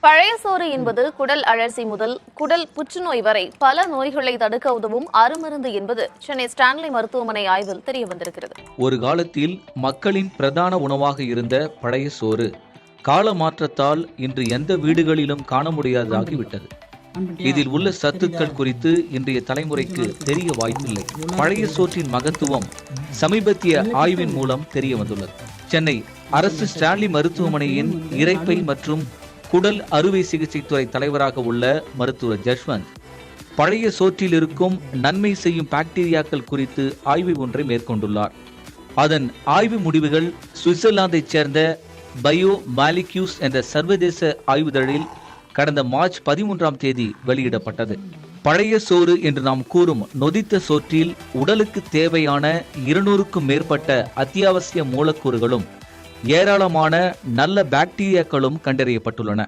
பழைய சோறு என்பது குடல் அழற்சி முதல் குடல் புற்றுநோய் வரை பல நோய்களை தடுக்க உதவும் அருமருந்து என்பது சென்னை ஸ்டான்லி மருத்துவமனை ஆய்வில் தெரிய வந்திருக்கிறது. ஒரு காலத்தில் மக்களின் பிரதான உணவாக இருந்த பழைய சோறு கால மாற்றத்தால் இன்று எந்த வீடுகளிலும் காண முடியாததாகிவிட்டது. இதில் உள்ள சத்துக்கள் குறித்து இன்றைய தலைமுறைக்கு தெரிய வாய்ப்பில்லை. பழைய சோற்றின் மகத்துவம் சமீபத்திய ஆய்வின் மூலம் தெரிய வந்துள்ளது. சென்னை அரசு ஸ்டான்லி மருத்துவமனையின் இரைப்பை மற்றும் குடல் அறுவை சிகிச்சை துறை தலைவராக உள்ள மருத்துவர் ஜஸ்வந்த் பழைய சோற்றில் இருக்கும் நன்மை செய்யும் பாக்டீரியாக்கள் குறித்து ஆய்வு ஒன்றை மேற்கொண்டுள்ளார். அதன் ஆய்வு முடிவுகள் சுவிட்சர்லாந்தைச் சேர்ந்த பயோ மாலிக்யூஸ் என்ற சர்வதேச ஆய்வுதழில் கடந்த மார்ச் 13ஆம் தேதி வெளியிடப்பட்டது. பழைய சோறு என்று நாம் கூறும் நொதித்த சோற்றில் உடலுக்கு தேவையான 200க்கும் மேற்பட்ட அத்தியாவசிய மூலக்கூறுகளும் ஏராளமான நல்ல பாக்டீரியாக்களும் கண்டறியப்பட்டுள்ளன.